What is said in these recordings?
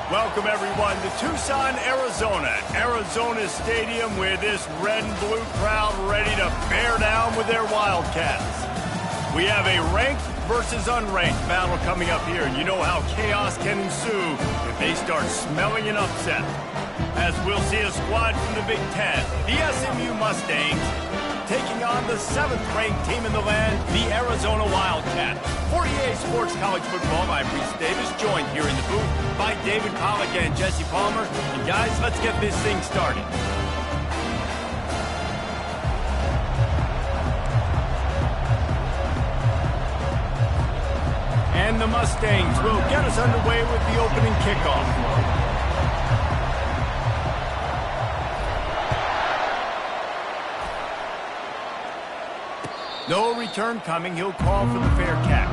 Welcome, everyone, to Tucson, Arizona. Arizona's stadium with this red and blue crowd ready to bear down with their Wildcats. We have a ranked versus unranked battle coming up here, and you know how chaos can ensue if they start smelling an upset. As we'll see a squad from the Big Ten, the SMU Mustangs, taking on the 7th-ranked team in the land, the Arizona Wildcats. For EA Sports College Football, I'm Reese Davis, joined here in the booth by David Pollack and Jesse Palmer. And guys, let's get this thing started. And the Mustangs will get us underway with the opening kickoff. No return coming. He'll call for the fair catch.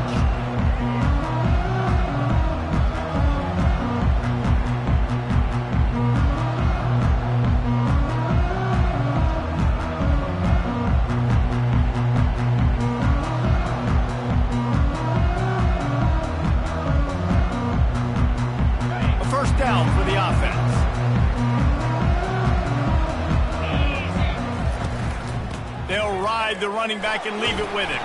A first down for the offense. They'll ride the running back and leave it with him.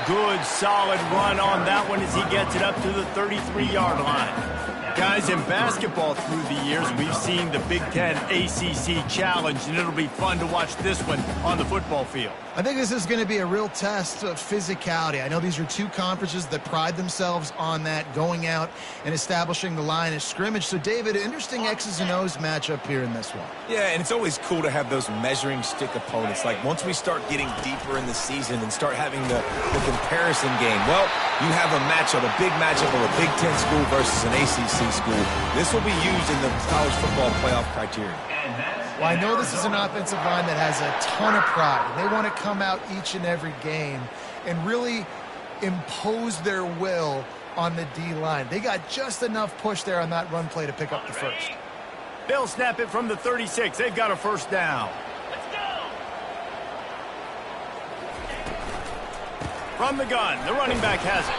Good, solid run on that one as he gets it up to the 33-yard line. Guys, in basketball through the years, we've seen the Big Ten ACC Challenge, and it'll be fun to watch this one on the football field. I think this is going to be a real test of physicality. I know these are two conferences that pride themselves on that, going out and establishing the line of scrimmage. So, David, interesting X's and O's matchup here in this one. Yeah, and it's always cool to have those measuring stick opponents. Like, once we start getting deeper in the season and start having the comparison game, well, you have a matchup, a big matchup of a Big Ten school versus an ACC school. This will be used in the college football playoff criteria. Well, I know this is an offensive line that has a ton of pride. They want to come out each and every game and really impose their will on the D-line. They got just enough push there on that run play to pick up the first. They'll snap it from the 36. They've got a first down. Let's go! From the gun, the running back has it.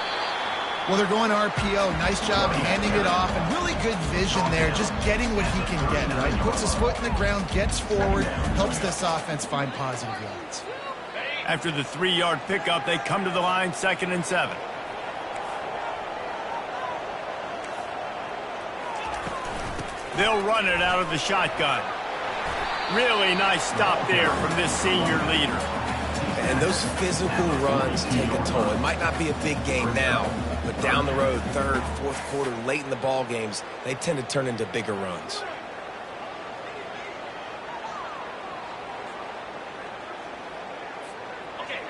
Well, they're going RPO. Nice job handing it off, and really good vision there, just getting what he can get, right? Puts his foot in the ground, gets forward, helps this offense find positive yards. After the 3-yard pickup, they come to the line, 2nd and 7. They'll run it out of the shotgun. Really nice stop there from this senior leader. And those physical runs take a toll. It might not be a big game now, but down the road, 3rd, 4th quarter, late in the ball games, they tend to turn into bigger runs.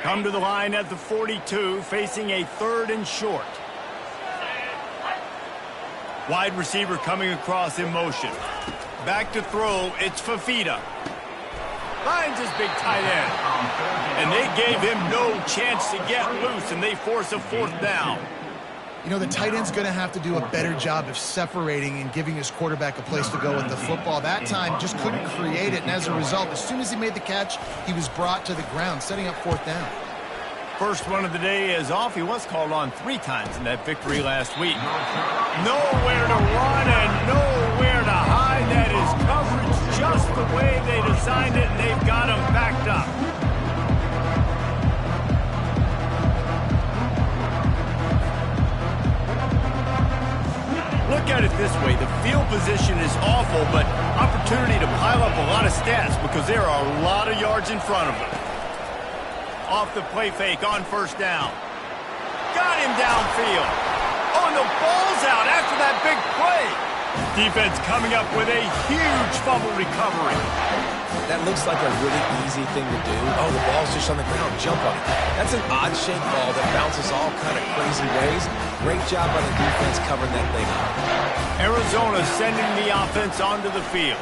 Come to the line at the 42, facing a 3rd and short. Wide receiver coming across in motion. Back to throw, it's Fafita. Finds his big tight end. And they gave him no chance to get loose, and they force a 4th down. You know, the tight end's going to have to do a better job of separating and giving his quarterback a place to go with the football. That time just couldn't create it, and as a result, as soon as he made the catch, he was brought to the ground, setting up 4th down. First one of the day is off. He was called on 3 times in that victory last week. Nowhere to run and nowhere to hide. That is coverage just the way they designed it, and they've got him backed up. Look at it this way. The field position is awful, but opportunity to pile up a lot of stats because there are a lot of yards in front of them. Off the play fake on 1st down. Got him downfield. Oh, and the ball's out after that big play. Defense coming up with a huge fumble recovery. That looks like a really easy thing to do. Oh, the ball's just on the ground. Jump on it. That's an odd-shaped ball that bounces all kind of crazy ways. Great job by the defense covering that thing up. Arizona sending the offense onto the field.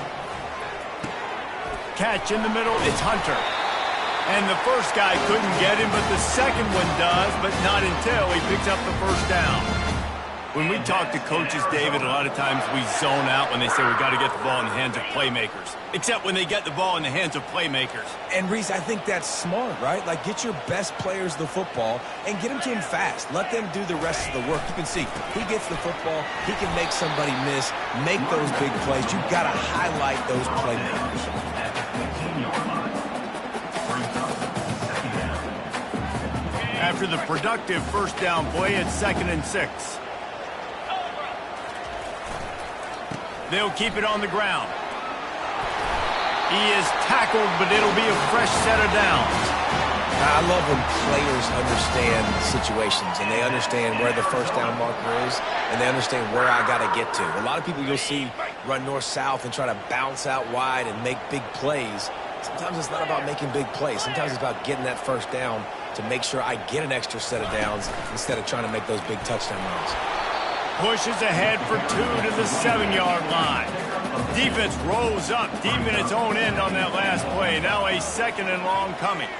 Catch in the middle, it's Hunter. And the first guy couldn't get him, but the second one does, but not until he picks up the first down. When we talk to coaches, David, a lot of times we zone out when they say we got to get the ball in the hands of playmakers. Except when they get the ball in the hands of playmakers. And, Reese, I think that's smart, right? Like, get your best players the football and get them to him fast. Let them do the rest of the work. You can see, he gets the football, he can make somebody miss, make those big plays. You've got to highlight those playmakers. After the productive first down play, it's 2nd and 6. They'll keep it on the ground. He is tackled, but it'll be a fresh set of downs. I love when players understand situations and they understand where the first down marker is and they understand where I got to get to. A lot of people you'll see run north-south and try to bounce out wide and make big plays. Sometimes it's not about making big plays. Sometimes it's about getting that first down to make sure I get an extra set of downs instead of trying to make those big touchdown runs. Pushes ahead for 2 to the 7-yard line. Defense rolls up deep in its own end on that last play. Now a 2nd and long coming.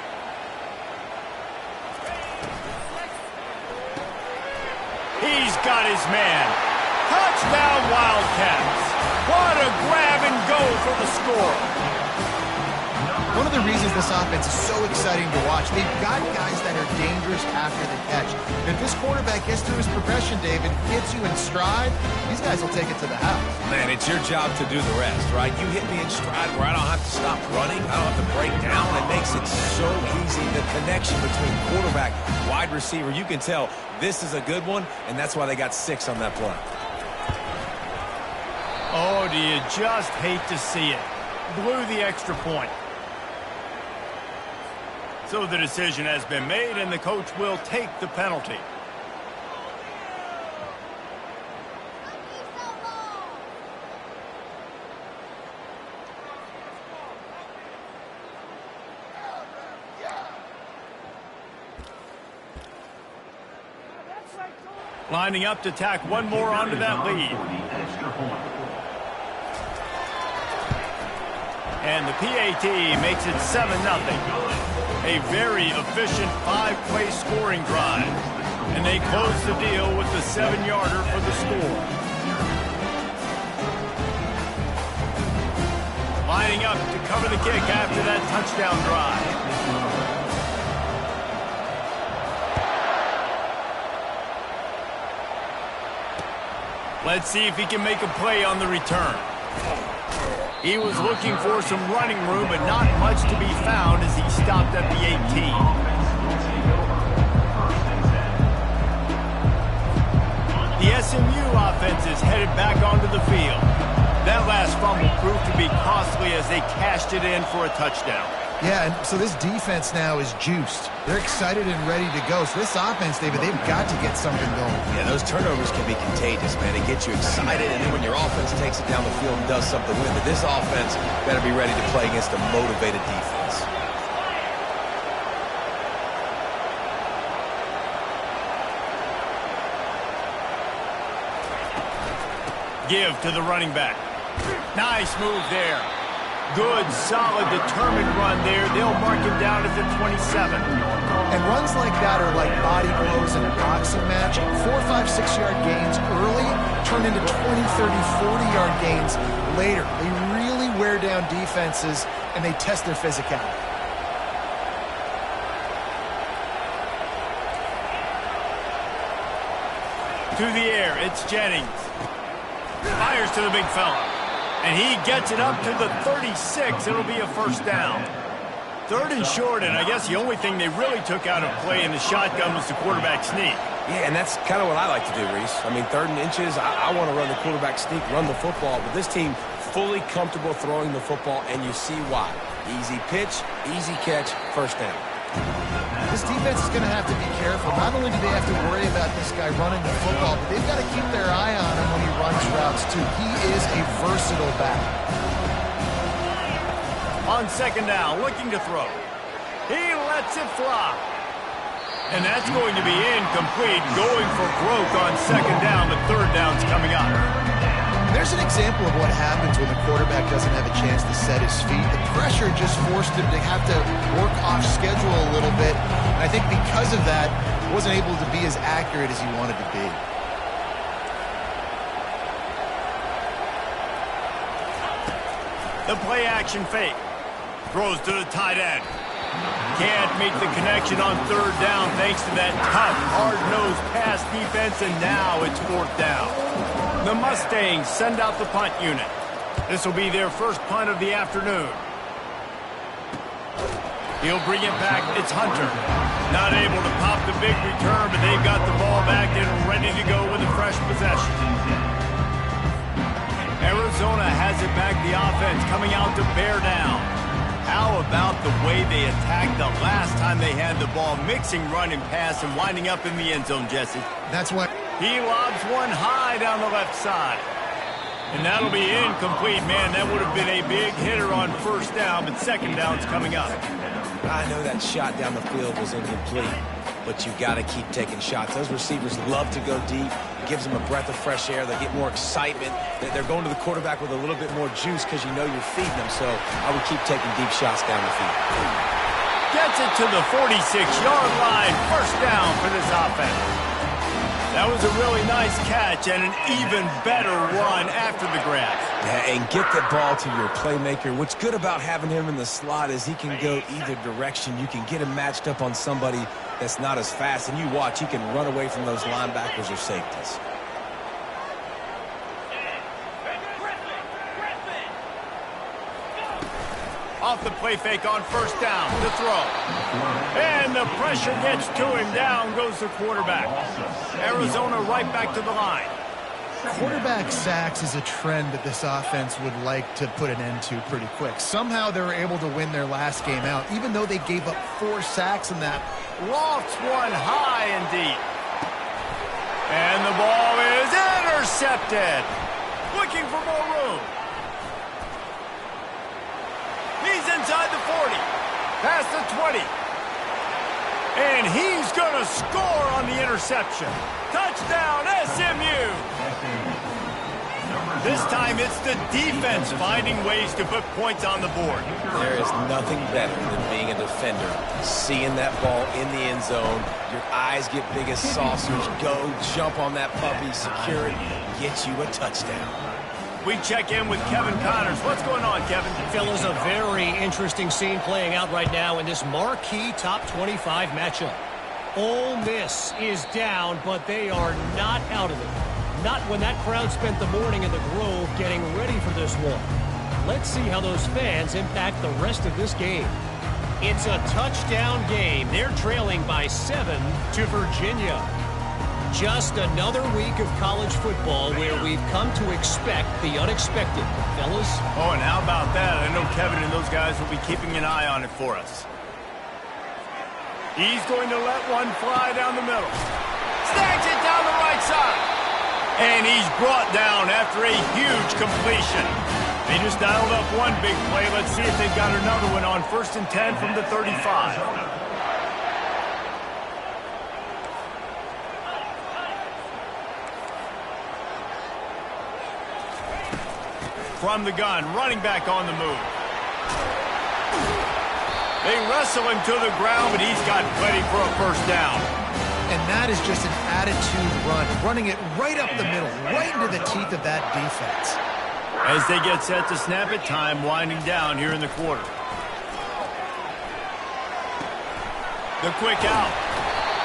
He's got his man. Touchdown Wildcats. What a grab and go for the score. One of the reasons this offense is so exciting to watch, they've got guys that are dangerous after the catch. And if this quarterback gets through his progression, David, gets you in stride, these guys will take it to the house. Man, it's your job to do the rest, right? You hit me in stride where I don't have to stop running. I don't have to break down. It makes it so easy. The connection between quarterback, wide receiver, you can tell this is a good one, and that's why they got 6 on that play. Oh, do you just hate to see it? Blew the extra point. So the decision has been made, and the coach will take the penalty. Lining up to tack one more onto that lead. And the PAT makes it 7-0. A very efficient 5-play scoring drive. And they close the deal with the 7-yarder for the score. Lining up to cover the kick after that touchdown drive. Let's see if he can make a play on the return. He was looking for some running room, but not much to be found as he stopped at the 18. The SMU offense is headed back onto the field. That last fumble proved to be costly as they cashed it in for a touchdown. Yeah, and so this defense now is juiced. They're excited and ready to go. So this offense, David, they've got to get something going. Yeah, those turnovers can be contagious, man. It gets you excited, and then when your offense takes it down the field and does something with it, this offense better be ready to play against a motivated defense. Give to the running back. Nice move there. Good, solid, determined run there. They'll mark him down at the 27. And runs like that are like body blows in a boxing match. 4, 5, 6-yard gains early turn into 20, 30, 40-yard gains later. They really wear down defenses, and they test their physicality. To the air, it's Jennings. Fires to the big fella. And he gets it up to the 36. It'll be a first down. 3rd and short, and I guess the only thing they really took out of play in the shotgun was the quarterback sneak. Yeah, and that's kind of what I like to do, Reese. I mean, 3rd and inches, I want to run the quarterback sneak, run the football, but this team fully comfortable throwing the football, and you see why. Easy pitch, easy catch, first down. This defense is going to have to be careful. Not only do they have to worry about this guy running the football, but they've got to keep their eye on him when he runs routes, too. He is a versatile back. On 2nd down, looking to throw. He lets it fly. And that's going to be incomplete, going for broke on 2nd down, but 3rd down's coming up. There's an example of what happens when the quarterback doesn't have a chance to set his feet. The pressure just forced him to have to work off schedule a little bit. And I think because of that, he wasn't able to be as accurate as he wanted to be. The play action fake. Throws to the tight end. Can't make the connection on third down thanks to that tough, hard-nosed pass defense, and now it's fourth down. The Mustangs send out the punt unit. This will be their first punt of the afternoon. He'll bring it back. It's Hunter. Not able to pop the big return, but they've got the ball back and ready to go with a fresh possession. Arizona has it back, the offense coming out to bear down. How about the way they attacked the last time they had the ball, mixing run and pass and winding up in the end zone, Jesse? That's what... He lobs one high down the left side. And that'll be incomplete. Man, that would have been a big hitter on first down, but second down's coming up. I know that shot down the field was incomplete, but you got to keep taking shots. Those receivers love to go deep. It gives them a breath of fresh air. They get more excitement. They're going to the quarterback with a little bit more juice because you know you're feeding them. So I would keep taking deep shots down the field. Gets it to the 46-yard line. First down for this offense. That was a really nice catch and an even better run after the grab. Yeah, and get the ball to your playmaker. What's good about having him in the slot is he can go either direction. You can get him matched up on somebody that's not as fast, and you watch, he can run away from those linebackers or safeties. Off the play fake on first down to throw. And the pressure gets to him. Down goes the quarterback. Arizona right back to the line. Quarterback sacks is a trend that this offense would like to put an end to pretty quick. Somehow they were able to win their last game out, even though they gave up 4 sacks in that. Lofts one high and deep. And the ball is intercepted. Looking for more room. He's inside the 40. Past the 20. And he's going to score on the interception. Touchdown, SMU. This time it's the defense finding ways to put points on the board. There is nothing better than being a defender. Seeing that ball in the end zone, your eyes get big as saucers. Go, jump on that puppy, secure it, get you a touchdown. We check in with Kevin Connors. What's going on, Kevin? Fellas, a very interesting scene playing out right now in this marquee top 25 matchup. Ole Miss is down, but they are not out of it. Not when that crowd spent the morning in the Grove getting ready for this one. Let's see how those fans impact the rest of this game. It's a touchdown game. They're trailing by 7 to Virginia. Just another week of college football where we've come to expect the unexpected, fellas. Oh, and how about that? I know Kevin and those guys will be keeping an eye on it for us. He's going to let one fly down the middle. Snags it down the right side. And he's brought down after a huge completion. They just dialed up one big play. Let's see if they've got another one on 1st and 10 from the 35. From the gun, running back on the move. They wrestle him to the ground, but he's got plenty for a first down. And that is just an attitude run, running it right up the middle, right into the teeth of that defense. As they get set to snap it, time winding down here in the quarter. The quick out.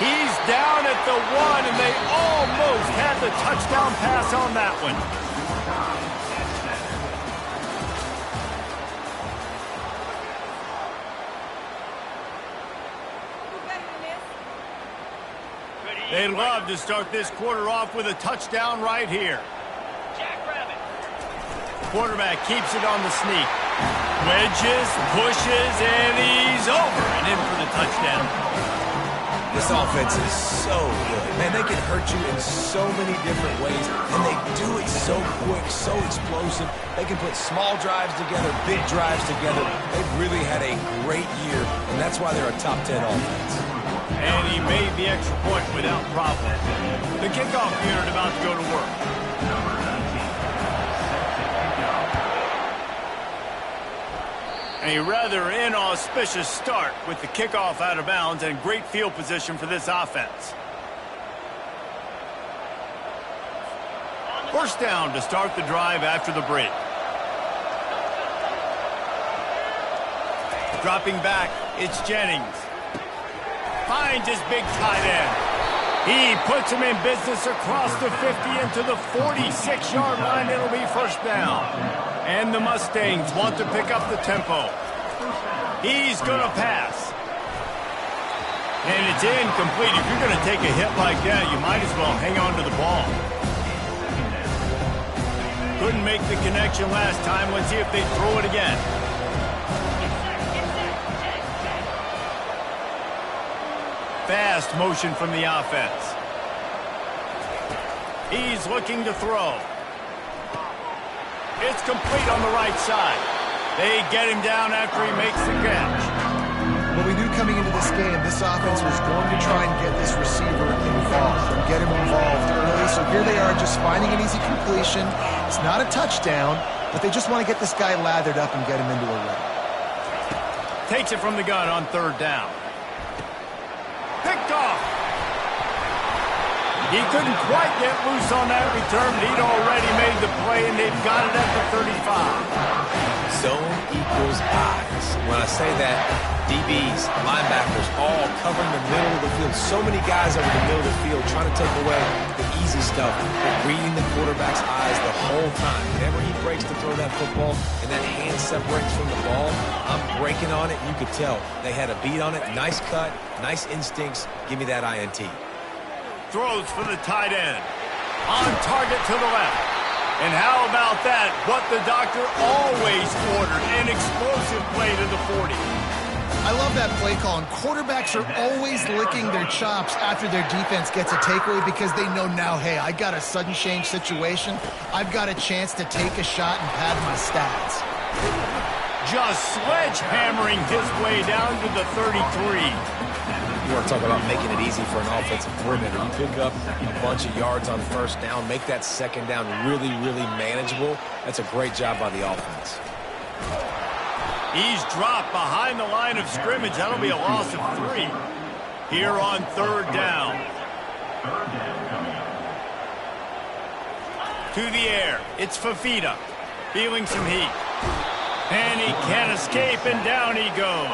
He's down at the 1, and they almost had the touchdown pass on that one. They'd love to start this quarter off with a touchdown right here. Quarterback keeps it on the sneak. Wedges, pushes, and he's over and in for the touchdown. This offense is so good. Man, they can hurt you in so many different ways, and they do it so quick, so explosive. They can put small drives together, big drives together. They've really had a great year, and that's why they're a top 10 offense. And he made the extra point without problem. The kickoff unit about to go to work. A rather inauspicious start with the kickoff out of bounds and great field position for this offense. First down to start the drive after the break. dropping back. It's Jennings. Finds his big tight end. He puts him in business across the 50 into the 46-yard line. It'll be first down. And the Mustangs want to pick up the tempo. He's going to pass. And it's incomplete. If you're going to take a hit like that, you might as well hang on to the ball. Couldn't make the connection last time. Let's see if they throw it again. Fast motion from the offense. He's looking to throw. It's complete on the right side. They get him down after he makes the catch. Well, we knew coming into this game, this offense was going to try and get this receiver involved and get him involved early. So here they are just finding an easy completion. It's not a touchdown, but they just want to get this guy lathered up and get him into a run. Takes it from the gun on third down. Picked off. He couldn't quite get loose on that return, but he'd already made the play, and they've got it at the 35. Zone equals eyes. When I say that, DBs, linebackers, all covering the middle of the field. So many guys over the middle of the field trying to take away the easy stuff, but reading the quarterback's eyes the whole time. Whenever he breaks to throw that football and that hand separates from the ball, I'm breaking on it. You could tell they had a beat on it. Nice cut, nice instincts. Give me that INT. Throws for the tight end. On target to the left. And how about that? What the doctor always ordered, an explosive play to the 40. I love that play call, and quarterbacks are always licking their chops after their defense gets a takeaway because they know now, hey, I got a sudden change situation. I've got a chance to take a shot and pad my stats. Just sledgehammering his way down to the 33. You want to talk about making it easy for an offensive coordinator. You pick up a bunch of yards on first down, make that second down really, really manageable. That's a great job by the offense. He's dropped behind the line of scrimmage. That'll be a loss of 3. Here on third down. To the air. It's Fafita. Feeling some heat. And he can't escape, and down he goes.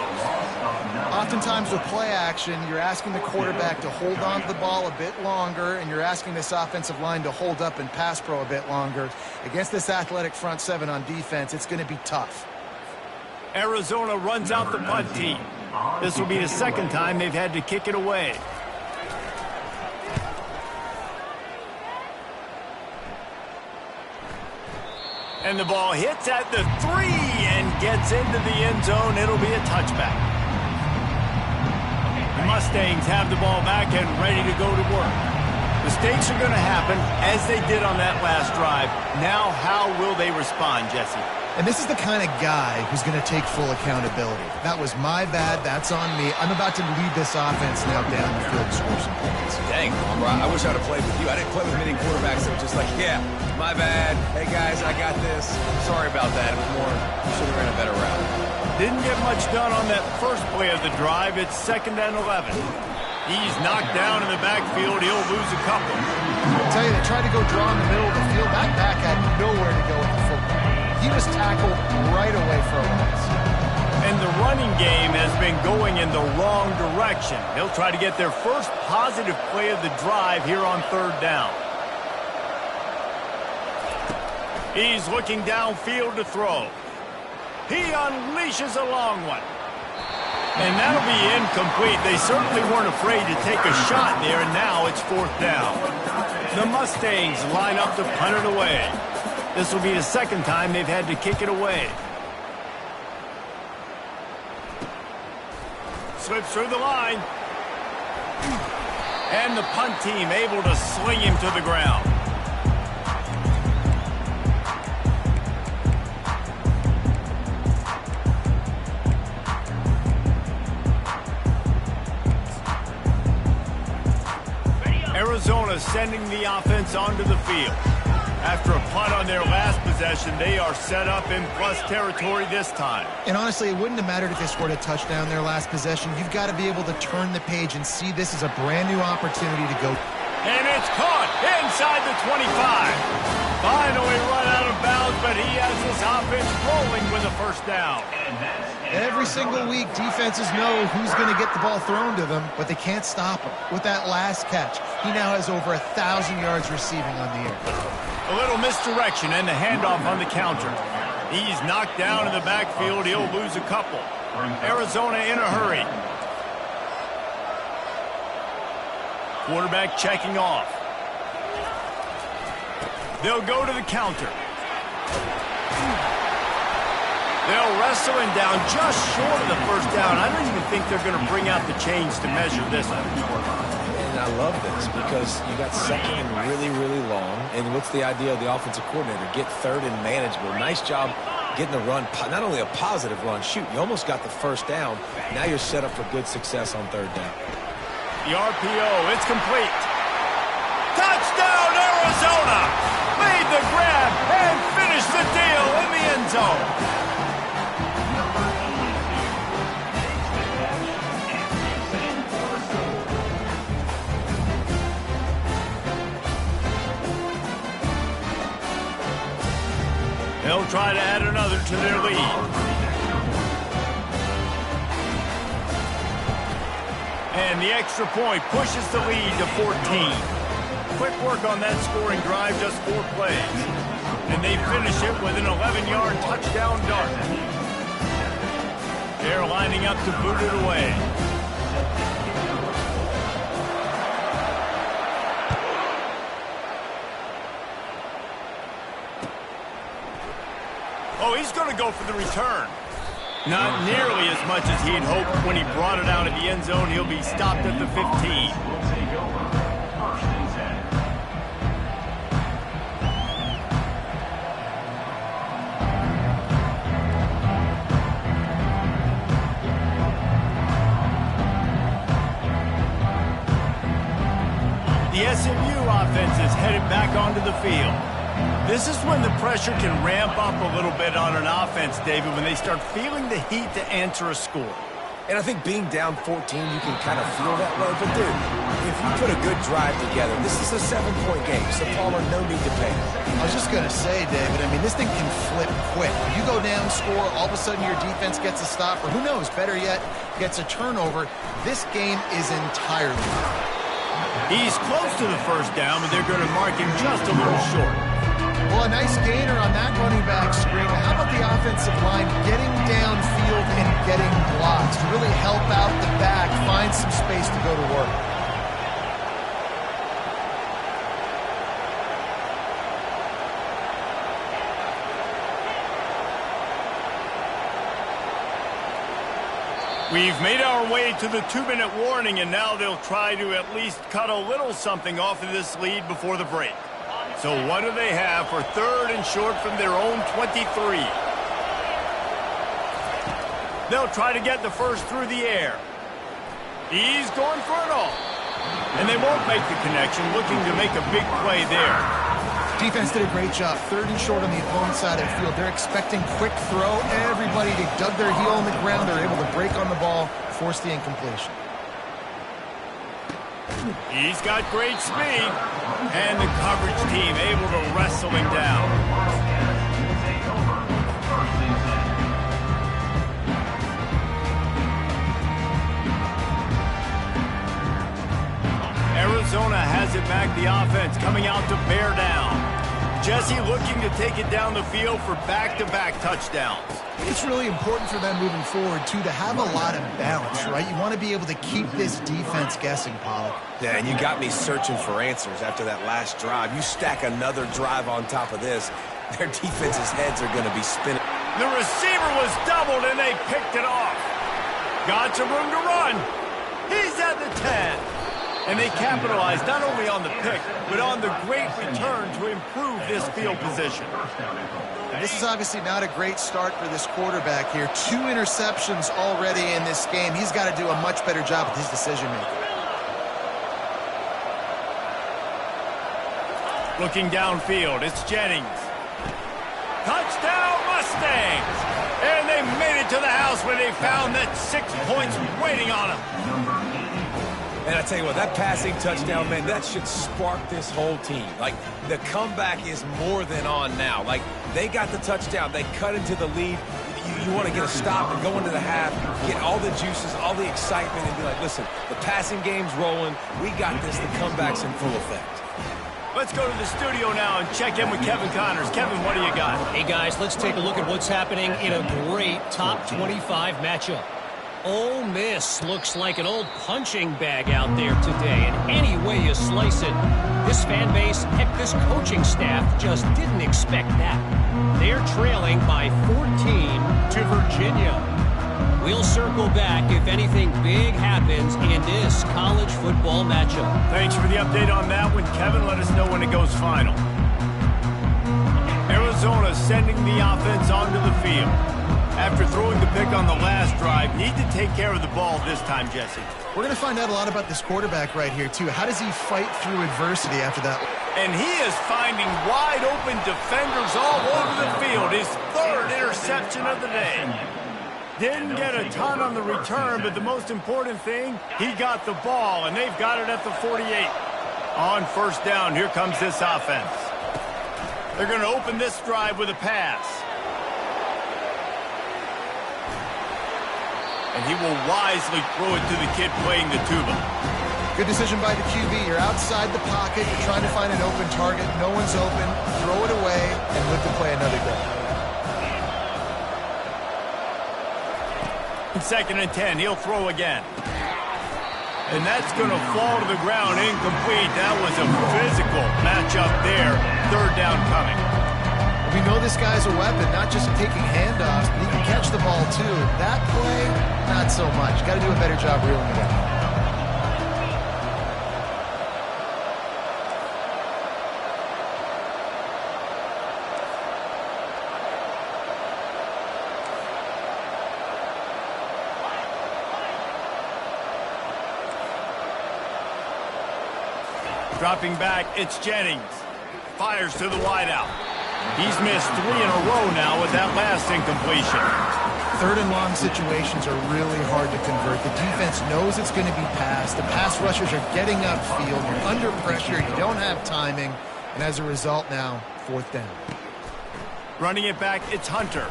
Oftentimes with play action, you're asking the quarterback to hold on to the ball a bit longer, and you're asking this offensive line to hold up and pass pro a bit longer. Against this athletic front seven on defense, it's going to be tough. Arizona runs out the punt team. This will be the second time they've had to kick it away. And the ball hits at the 3 and gets into the end zone. It'll be a touchback. The Mustangs have the ball back and ready to go to work. Mistakes are going to happen as they did on that last drive. Now how will they respond, Jesse? And this is the kind of guy who's going to take full accountability. That was my bad. That's on me. I'm about to lead this offense now down the field and score some points. Dang, bro, I wish I'd have played with you. I didn't play with many quarterbacks that were just like, yeah, my bad. Hey, guys, I got this. Sorry about that. It was more, should have ran a better route. Didn't get much done on that first play of the drive. It's 2nd and 11. He's knocked down in the backfield. He'll lose a couple. I'll tell you, they tried to go draw in the middle of the field. That back had nowhere to go with the football. He was tackled right away for a loss. And the running game has been going in the wrong direction. They'll try to get their first positive play of the drive here on third down. He's looking downfield to throw. He unleashes a long one. And that'll be incomplete. They certainly weren't afraid to take a shot there, and now it's 4th down. The Mustangs line up to punt it away. This will be the second time they've had to kick it away. Slips through the line. And the punt team able to sling him to the ground. Arizona sending the offense onto the field. After a punt on their last possession, they are set up in plus territory this time. And honestly, it wouldn't have mattered if they scored a touchdown their last possession. You've got to be able to turn the page and see this as a brand new opportunity to go. And it's caught inside the 25. Finally run out of bounds, but he has his offense rolling with a first down. Every single week, defenses know who's going to get the ball thrown to them, but they can't stop him. With that last catch, he now has over 1,000 yards receiving on the air. A little misdirection and the handoff on the counter. He's knocked down in the backfield. He'll lose a couple. Arizona in a hurry. Quarterback checking off. They'll go to the counter. They'll wrestle him down just short of the first down. I don't even think they're going to bring out the chains to measure this one. And I love this because you got second and really, really long. And what's the idea of the offensive coordinator? Get third and manageable. Nice job getting the run. Not only a positive run, shoot, you almost got the first down. Now you're set up for good success on third down. The RPO, it's complete. Touchdown, Arizona! Made the grab and finished the deal in the end zone. They'll try to add another to their lead. And the extra point pushes the lead to 14. Quick work on that scoring drive, just 4 plays. And they finish it with an 11-yard touchdown dart. They're lining up to boot it away. Oh, he's going to go for the return. Not nearly as much as he had hoped when he brought it out of the end zone. He'll be stopped at the 15. The SMU offense is headed back onto the field. This is when the pressure can ramp up a little bit on an offense, David, when they start feeling the heat to answer a score. And I think being down 14, you can kind of feel that way. But, dude, if you put a good drive together, this is a 7-point game. So, Palmer, no need to panic. I was just going to say, David, I mean, this thing can flip quick. You go down, score, all of a sudden your defense gets a stop, or who knows, better yet, gets a turnover. This game is entirely. He's close to the first down, but they're going to mark him just a little short. Well, a nice gainer on that running back screen. How about the offensive line getting downfield and getting blocks to really help out the back, find some space to go to work? We've made our way to the 2-minute warning, and now they'll try to at least cut a little something off of this lead before the break. So what do they have for third and short from their own 23? They'll try to get the first through the air. He's going for it all. And they won't make the connection, looking to make a big play there. Defense did a great job. Third and short on the opponent's side of the field. They're expecting quick throw. Everybody, they dug their heel on the ground. They're able to break on the ball, force the incompletion. He's got great speed. And the coverage team able to wrestle him down. Arizona has it back, the offense coming out to bear down. Jesse looking to take it down the field for back-to-back touchdowns. It's really important for them moving forward, too, to have a lot of balance, right? You want to be able to keep this defense guessing, Pollock. Yeah, and you got me searching for answers after that last drive. You stack another drive on top of this, their defense's heads are going to be spinning. The receiver was doubled, and they picked it off. Got some room to run. He's at the 10. And they capitalized not only on the pick, but on the great return to improve this field position. This is obviously not a great start for this quarterback here. 2 interceptions already in this game. He's got to do a much better job with his decision-making. Looking downfield, it's Jennings. Touchdown, Mustangs! And they made it to the house where they found that 6 points waiting on them. And I tell you what, that passing touchdown, man, that should spark this whole team. Like, the comeback is more than on now. Like, they got the touchdown. They cut into the lead. You want to get a stop and go into the half, get all the juices, all the excitement, and be like, listen, the passing game's rolling. We got this. The comeback's in full effect. Let's go to the studio now and check in with Kevin Connors. Kevin, what do you got? Hey, guys, let's take a look at what's happening in a great top 25 matchup. Ole Miss looks like an old punching bag out there today, and any way you slice it, this fan base, heck, this coaching staff just didn't expect that. They're trailing by 14 to Virginia. We'll circle back if anything big happens in this college football matchup. Thanks for the update on that one, Kevin. Let us know when it goes final. Arizona sending the offense onto the field. After throwing the pick on the last drive, need to take care of the ball this time, Jesse. We're going to find out a lot about this quarterback right here, too. How does he fight through adversity after that? And he is finding wide-open defenders all over the field. His third interception of the day. Didn't get a ton on the return, but the most important thing, he got the ball, and they've got it at the 48. On first down, here comes this offense. They're going to open this drive with a pass. And he will wisely throw it to the kid playing the tuba. Good decision by the QB. You're outside the pocket. You're trying to find an open target. No one's open. Throw it away and live to play another day. Second and 10. He'll throw again. And that's going to fall to the ground incomplete. That was a physical matchup there. Third down coming. We know this guy's a weapon, not just taking handoffs, but he can catch the ball too. That play, not so much. Got to do a better job reeling it in. Dropping back, it's Jennings. Fires to the wideout. He's missed 3 in a row now with that last incompletion. Third and long situations are really hard to convert. The defense knows it's going to be passed. The pass rushers are getting upfield. You're under pressure. You don't have timing. And as a result now, fourth down. Running it back, it's Hunter.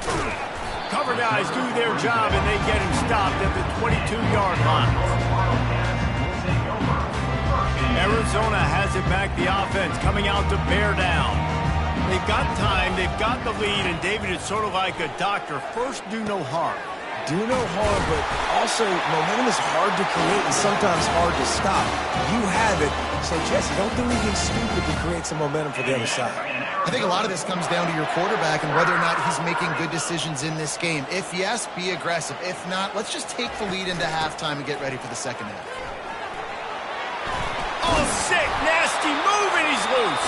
Cover guys do their job, and they get him stopped at the 22-yard line. Arizona has it back, the offense coming out to bear down. They've got time, they've got the lead, and David, it's sort of like a doctor. First, do no harm. Do no harm, but also momentum is hard to create and sometimes hard to stop. You have it, so Jesse, don't do anything stupid to create some momentum for the other side. I think a lot of this comes down to your quarterback and whether or not he's making good decisions in this game. If yes, be aggressive. If not, let's just take the lead into halftime and get ready for the second half. Oh, sick, nasty move, and he's loose.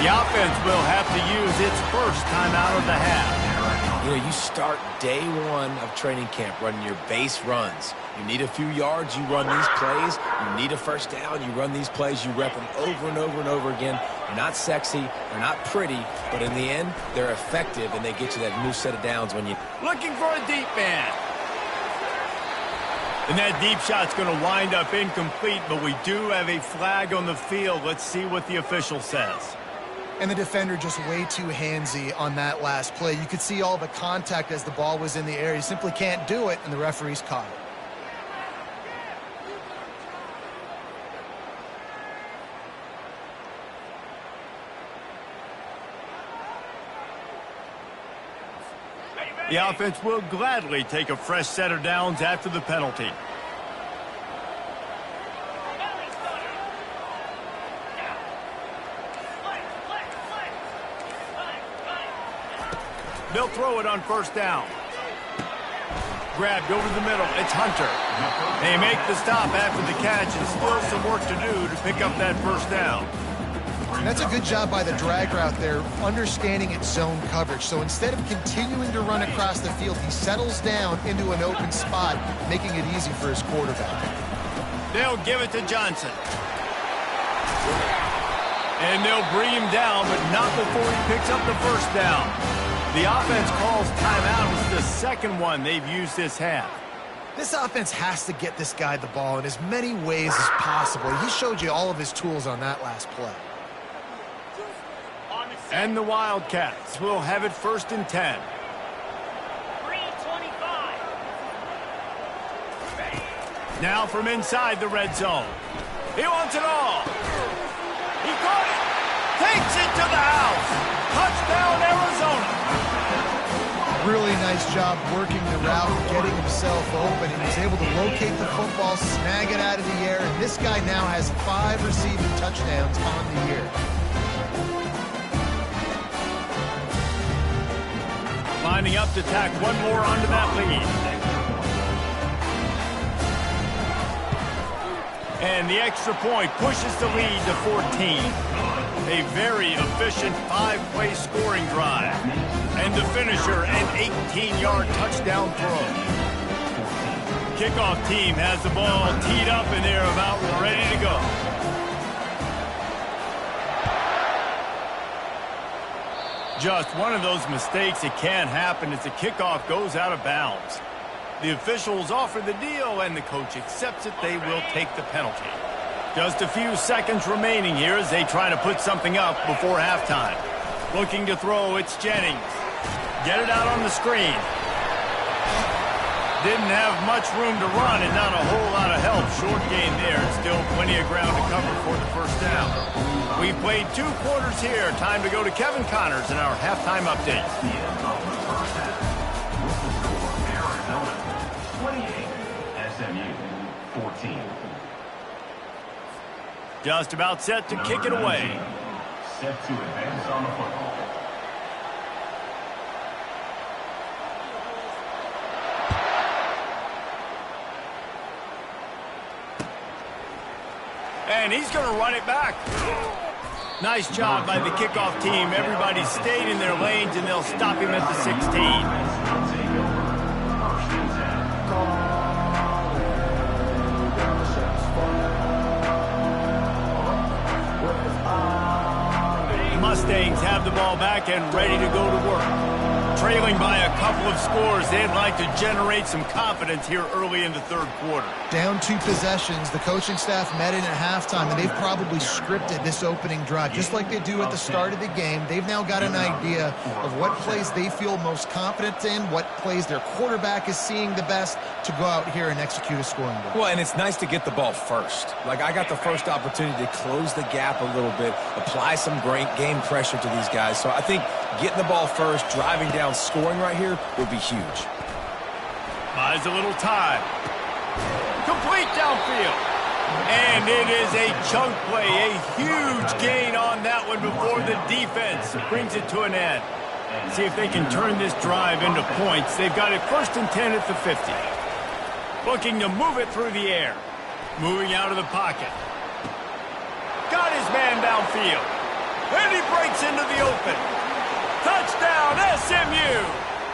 The offense will have to use its first timeout of the half. You know, you start day one of training camp running your base runs. You need a few yards, you run these plays. You need a first down, you run these plays. You rep them over and over and over again. They're not sexy, they're not pretty, but in the end, they're effective, and they get you that new set of downs when you... Looking for a deep man. And that deep shot's going to wind up incomplete, but we do have a flag on the field. Let's see what the official says. And the defender just way too handsy on that last play. You could see all the contact as the ball was in the air. He simply can't do it, and the referee's caught it. The offense will gladly take a fresh set of downs after the penalty. They'll throw it on first down. Grabbed over the middle. It's Hunter. They make the stop after the catch, and still some work to do to pick up that first down. And that's a good job by the drag route there, understanding its zone coverage. So instead of continuing to run across the field, he settles down into an open spot, making it easy for his quarterback. They'll give it to Johnson. And they'll bring him down, but not before he picks up the first down. The offense calls timeout. It's the second one they've used this half. This offense has to get this guy the ball in as many ways as possible. He showed you all of his tools on that last play. And the Wildcats will have it 1st and 10. 3:25. Now from inside the red zone. He wants it all. He caught it. Takes it to the house. Touchdown, Arizona. Really nice job working the route, getting himself open. He was able to locate the football, snag it out of the air, and this guy now has 5 receiving touchdowns on the year. Lining up to tack one more onto that lead. And the extra point pushes the lead to 14. A very efficient 5-play scoring drive. And the finisher, an 18-yard touchdown throw. Kickoff team has the ball teed up and they're about ready to go. Just one of those mistakes that can happen as the kickoff goes out of bounds. The officials offer the deal and the coach accepts it. They will take the penalty. Just a few seconds remaining here as they try to put something up before halftime. Looking to throw, it's Jennings. Get it out on the screen. Didn't have much room to run and not a whole lot of help. Short gain there. Still plenty of ground to cover for the first down. We've played 2 quarters here. Time to go to Kevin Connors in our halftime update. 28, SMU 14. Just about set to kick it away. Set to advance on the football. And he's going to run it back. Nice job by the kickoff team. Everybody stayed in their lanes, and they'll stop him at the 16. Mustangs have the ball back and ready to go to work. Trailing by a couple of scores, they'd like to generate some confidence here early in the 3rd quarter. Down 2 possessions, the coaching staff met in at halftime, and they've probably scripted this opening drive. Just like they do at the start of the game, they've now got an idea of what plays they feel most confident in, what plays their quarterback is seeing the best to go out here and execute a scoring drive. Well, and it's nice to get the ball first. Like, I got the first opportunity to close the gap a little bit, apply some great game pressure to these guys. So I think getting the ball first, driving down, scoring right here would be huge. Buys a little time. Complete downfield. And it is a chunk play, a huge gain on that one before the defense brings it to an end. See if they can turn this drive into points. They've got it 1st and 10 at the 50. Looking to move it through the air. Moving out of the pocket. Got his man downfield. And he breaks into the open. Touchdown, SMU!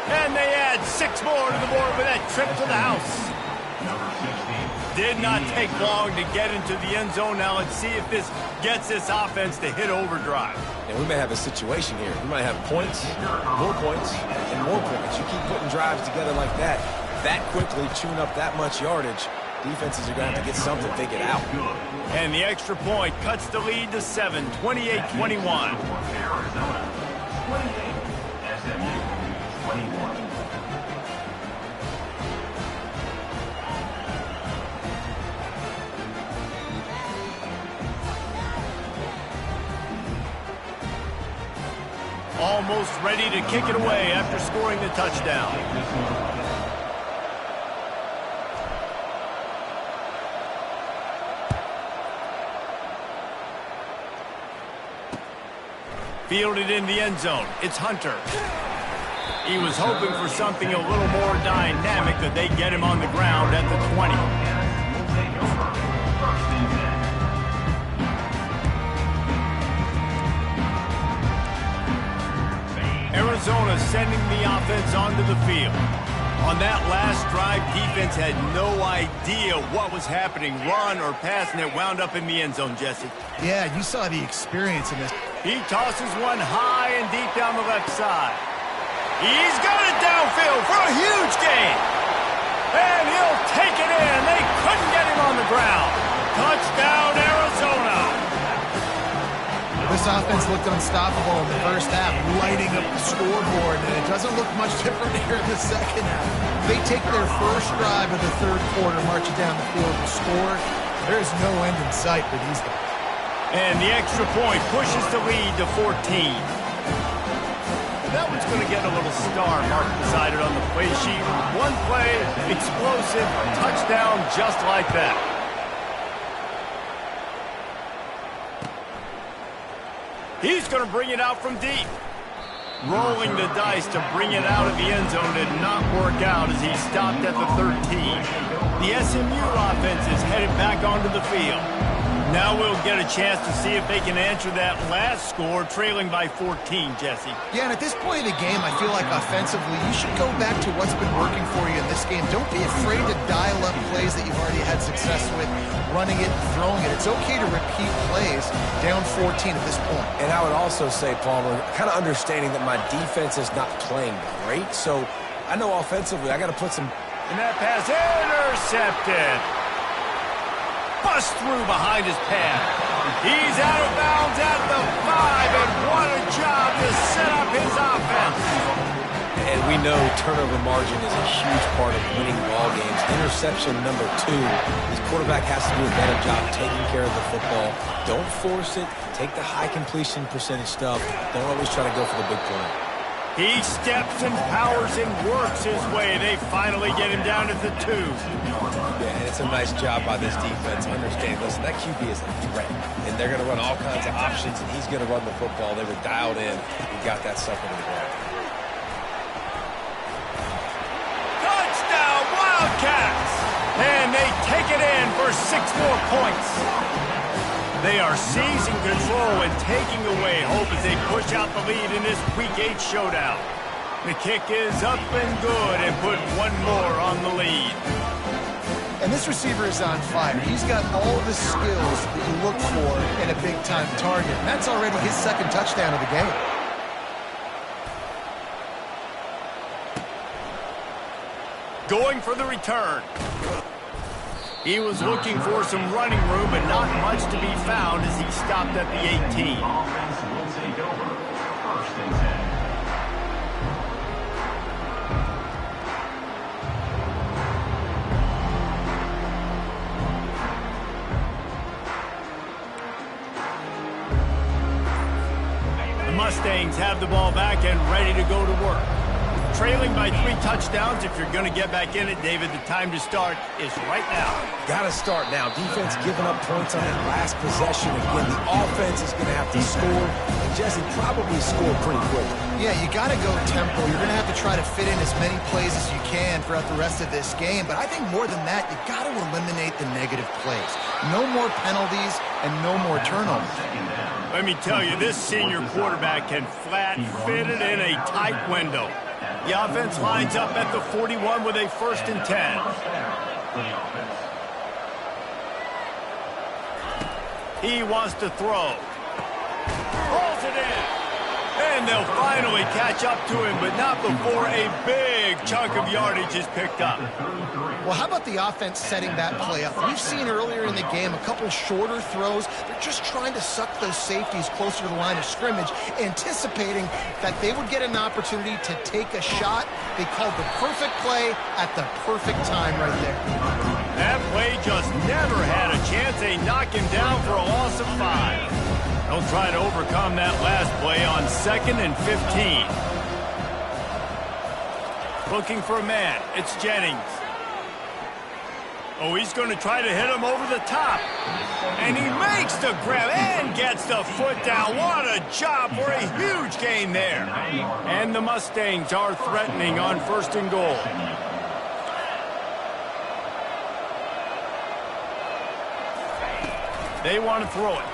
And they add 6 more to the board with that trip to the house. Did not take long to get into the end zone. Now let's see if this gets this offense to hit overdrive. And we may have a situation here. We might have points, more points, and more points. You keep putting drives together like that quickly, chewing up that much yardage, defenses are going to have to get something figured out. And the extra point cuts the lead to 7, 28-21. Almost ready to kick it away after scoring the touchdown. Fielded in the end zone. It's Hunter. He was hoping for something a little more dynamic, that they get him on the ground at the 20. Arizona sending the offense onto the field. On that last drive, defense had no idea what was happening, run or pass, and it wound up in the end zone, Jesse. Yeah, you saw the experience in this. He tosses one high and deep down the left side. He's got it downfield for a huge gain. And he'll take it in. They couldn't get him on the ground. Touchdown, Arizona. This offense looked unstoppable in the first half, lighting up the scoreboard, and it doesn't look much different here in the second half. They take their first drive of the third quarter, march it down the field and score. There is no end in sight for these guys. And the extra point pushes the lead to 14. That one's going to get a little star mark beside it on the play sheet. One play, explosive, touchdown just like that. He's going to bring it out from deep. Rolling the dice to bring it out of the end zone did not work out as he stopped at the 13. The SMU offense is headed back onto the field. Now we'll get a chance to see if they can answer that last score, trailing by 14, Jesse. Yeah, and at this point in the game, I feel like offensively, you should go back to what's been working for you in this game. Don't be afraid to dial up plays that you've already had success with, running it and throwing it. It's okay to repeat plays down 14 at this point. And I would also say, Palmer, kind of understanding that my defense is not playing great, so I know offensively I got to put some... And that pass intercepted. Bust through behind his pad. He's out of bounds at the 5, and what a job to set up his offense. And we know turnover margin is a huge part of winning ball games. Interception number 2. This quarterback has to do a better job taking care of the football. Don't force it. Take the high completion percentage stuff. Don't always try to go for the big play. He steps and powers and works his way. They finally get him down at the 2. Yeah, and it's a nice job by this defense. Understand, listen, that QB is a threat. And they're going to run all kinds of options, and he's going to run the football. They were dialed in. He got that sucker to the ground. Touchdown, Wildcats! And they take it in for 6 more points. They are seizing control and taking away hope as they push out the lead in this Week 8 showdown. The kick is up and good and put one more on the lead. And this receiver is on fire. He's got all the skills that you look for in a big-time target. And that's already his second touchdown of the game. Going for the return. He was looking for some running room, but not much to be found as he stopped at the 18. Offense will take over. 1st and 10. The Mustangs have the ball back and ready to go to work. Trailing by 3 touchdowns. If you're going to get back in it, David, the time to start is right now. Got to start now. Defense giving up points on that last possession. Again, the offense is going to have to score, and Jesse probably score pretty quick. Yeah, you got to go tempo. You're going to have to try to fit in as many plays as you can throughout the rest of this game. But I think more than that, you got to eliminate the negative plays. No more penalties and no more turnovers. Let me tell you, this senior quarterback can flat fit it in a tight window. The offense lines up at the 41 with a 1st and 10. He wants to throw. Rolls it in. And they'll finally catch up to him, but not before a big chunk of yardage is picked up. Well, how about the offense setting that play up? We've seen earlier in the game a couple shorter throws. They're just trying to suck those safeties closer to the line of scrimmage, anticipating that they would get an opportunity to take a shot. They called the perfect play at the perfect time right there. That play just never had a chance. They knock him down for a loss of 5. They'll try to overcome that last play on 2nd and 15. Looking for a man. It's Jennings. Oh, he's going to try to hit him over the top. And he makes the grab and gets the foot down. What a job for a huge gain there. And the Mustangs are threatening on 1st and goal. They want to throw it.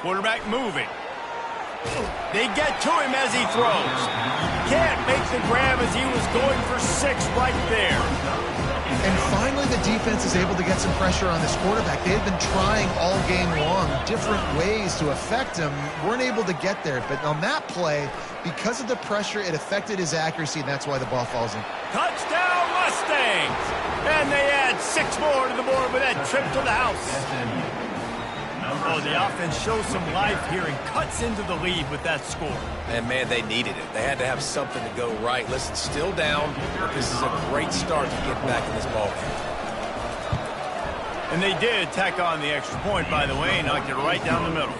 Quarterback moving. They get to him as he throws. Can't make the grab as he was going for 6 right there. And finally, the defense is able to get some pressure on this quarterback. They had been trying all game long different ways to affect him. Weren't able to get there. But on that play, because of the pressure, it affected his accuracy, and that's why the ball falls in. Touchdown, Mustangs! And they add 6 more to the board with that trip to the house. Oh, the offense shows some life here and cuts into the lead with that score. And, man, they needed it. They had to have something to go right. Listen, still down, but this is a great start to get back in this ball game. And they did tack on the extra point, by the way, knocked it right down the middle.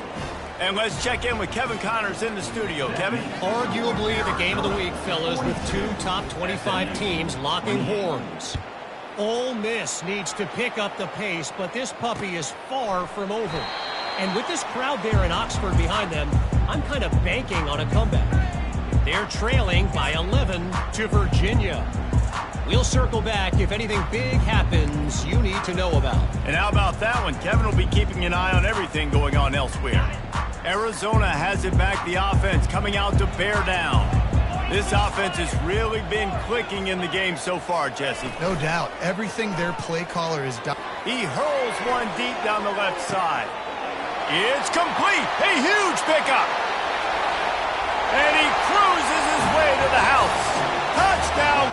And let's check in with Kevin Connors in the studio. Kevin? Arguably the game of the week, fellas, with 2 top 25 teams locking horns. Ole Miss needs to pick up the pace, but this puppy is far from over. And with this crowd there in Oxford behind them, I'm kind of banking on a comeback. They're trailing by 11 to Virginia. We'll circle back if anything big happens you need to know about. And how about that one? Kevin will be keeping an eye on everything going on elsewhere. Arizona has it back, the offense coming out to bear down. This offense has really been clicking in the game so far, Jesse. No doubt. Everything their play caller has done. He hurls one deep down the left side. It's complete. A huge pickup. And he cruises his way to the house. Touchdown.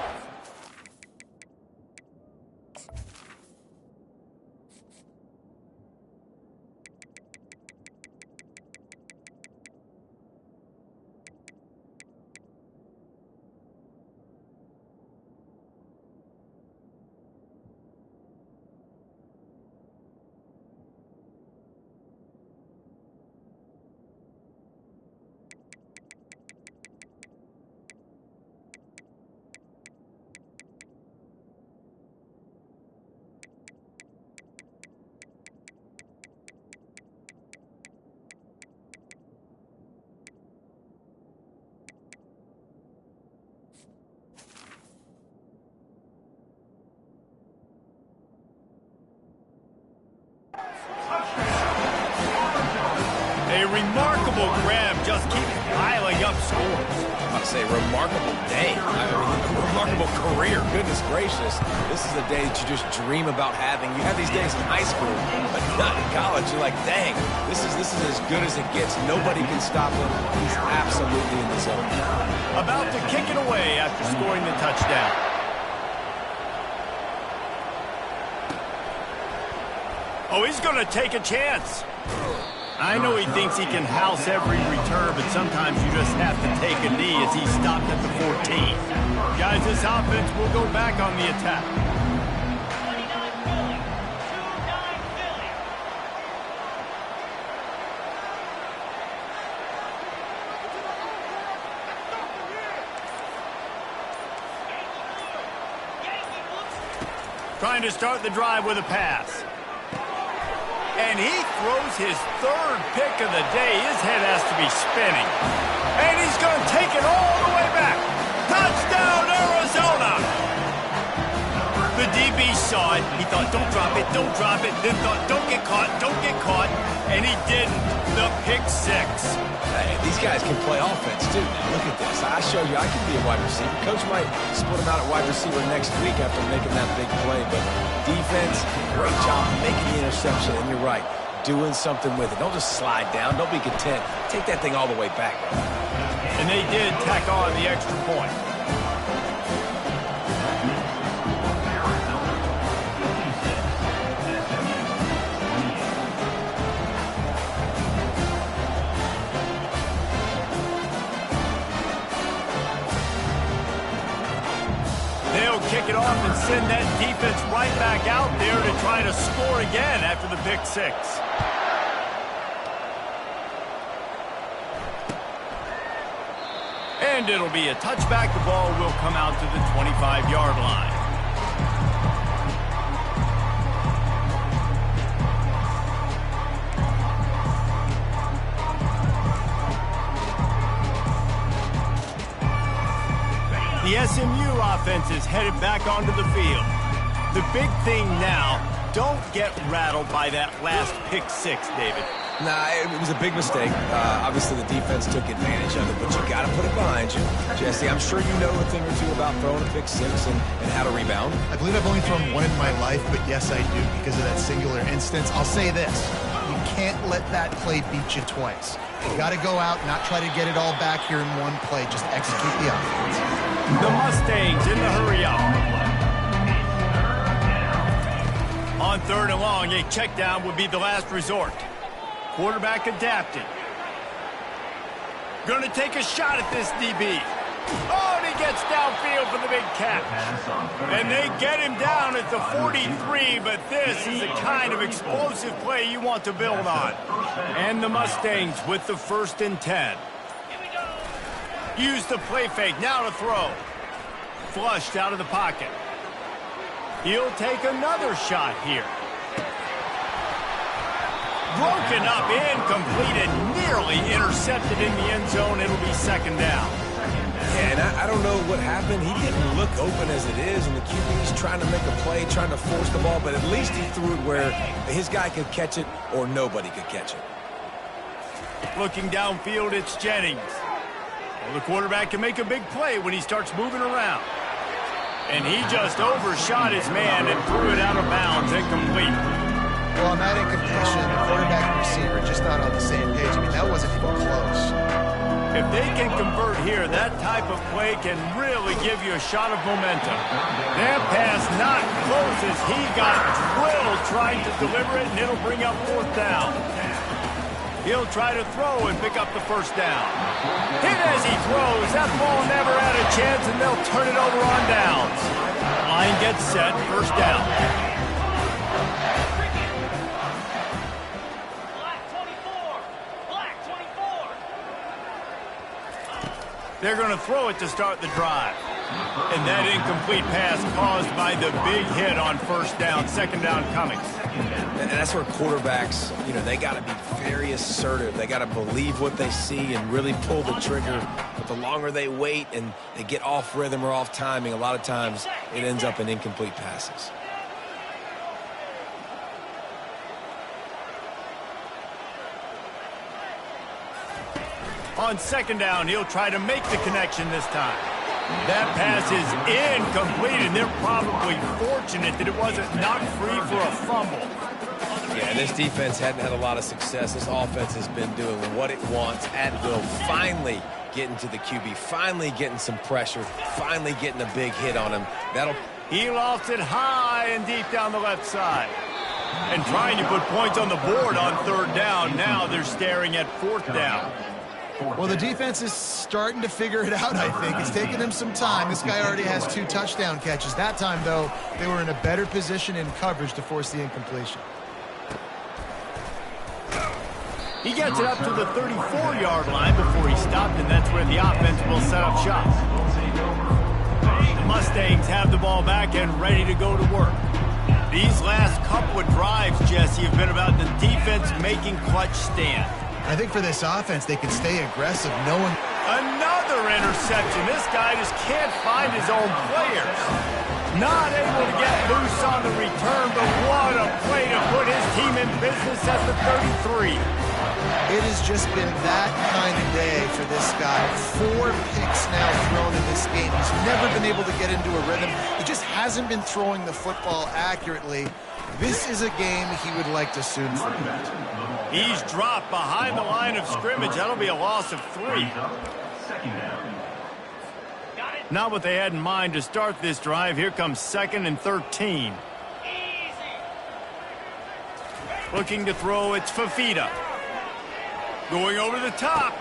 A remarkable grab just keeps piling up scores. I'm about to say, remarkable day. Remarkable career. Goodness gracious. This is a day that you just dream about having. You have these days in high school, but not in college. You're like, dang, this is as good as it gets. Nobody can stop him. He's absolutely in the zone. About to kick it away after scoring the touchdown. Oh, he's going to take a chance. I know he thinks he can house every return, but sometimes you just have to take a knee as he stopped at the 14. Guys, this offense will go back on the attack. Trying to start the drive with a pass. And he throws his 3rd pick of the day. His head has to be spinning. And he's going to take it all the way back. Touchdown, Arizona! The DB saw it. He thought, don't drop it, don't drop it. Then thought, don't get caught, don't get caught. And he didn't. The pick 6. Hey, these guys can play offense, too. Now, look at this. I showed you I can be a wide receiver. Coach might split him out at wide receiver next week after making that big play. But defense, great job making the interception. And you're right, doing something with it. Don't just slide down. Don't be content. Take that thing all the way back. And they did tack on the extra point. Kick it off and send that defense right back out there to try to score again after the pick 6. And it'll be a touchback. The ball will come out to the 25-yard line. The SMU offense is headed back onto the field. The big thing now, don't get rattled by that last pick 6, David. Nah, it was a big mistake. Obviously, the defense took advantage of it, but you got to put it behind you. Jesse, I'm sure you know a thing or two about throwing a pick six and how to rebound. I believe I've only thrown one in my life, but yes, I do because of that singular instance. I'll say this. You can't let that play beat you twice. You got to go out, not try to get it all back here in one play. Just execute the offense. The Mustangs in the hurry up. On 3rd and long, a check down would be the last resort. Quarterback adapted. Going to take a shot at this DB. Oh, and he gets downfield for the big catch. And they get him down at the 43, but this is the kind of explosive play you want to build on. And the Mustangs with the 1st and 10. Use the play fake, now to throw. Flushed out of the pocket. He'll take another shot here. Broken up, incomplete, and nearly intercepted in the end zone. It'll be 2nd down. Yeah, and I don't know what happened. He didn't look open as it is, and the QB's trying to make a play, trying to force the ball, but at least he threw it where his guy could catch it or nobody could catch it. Looking downfield, it's Jennings. Well, the quarterback can make a big play when he starts moving around. And he just overshot his man and threw it out of bounds, incomplete. Well, on that incompletion, the quarterback and receiver just not on the same page. I mean, that wasn't even close. If they can convert here, that type of play can really give you a shot of momentum. That pass not close as he got drilled trying to deliver it, and it'll bring up 4th down. He'll try to throw and pick up the 1st down. Hit as he throws. That ball never had a chance, and they'll turn it over on downs. Line gets set, 1st down. They're going to throw it to start the drive. And that incomplete pass caused by the big hit on 1st down, 2nd down coming. And that's where quarterbacks, they got to be very assertive. They got to believe what they see and really pull the trigger. But the longer they wait and they get off rhythm or off timing, a lot of times it ends up in incomplete passes. On 2nd down, he'll try to make the connection this time. That pass is incomplete, and they're probably fortunate that it wasn't knocked free for a fumble. Yeah, this defense hadn't had a lot of success. This offense has been doing what it wants at will. Finally getting to the QB, finally getting some pressure, finally getting a big hit on him. He lost it high and deep down the left side. And trying to put points on the board on 3rd down. Now they're staring at 4th down. Well, the defense is starting to figure it out, I think. It's taking them some time. This guy already has 2 touchdown catches. That time, though, they were in a better position in coverage to force the incompletion. He gets it up to the 34-yard line before he stopped, and that's where the offense will set up shop. The Mustangs have the ball back and ready to go to work. These last couple of drives, Jesse, have been about the defense making clutch stand. I think for this offense, they can stay aggressive, knowing... Another interception. This guy just can't find his own players. Not able to get loose on the return, but what a play to put his team in business at the 33. It has just been that kind of day for this guy. 4 picks now thrown in this game. He's never been able to get into a rhythm. He just hasn't been throwing the football accurately. This is a game he would like to soon forget. He's dropped behind the line of scrimmage. That'll be a loss of 3. Not what they had in mind to start this drive. Here comes 2nd and 13. Looking to throw, it's Fafita. Going over the top.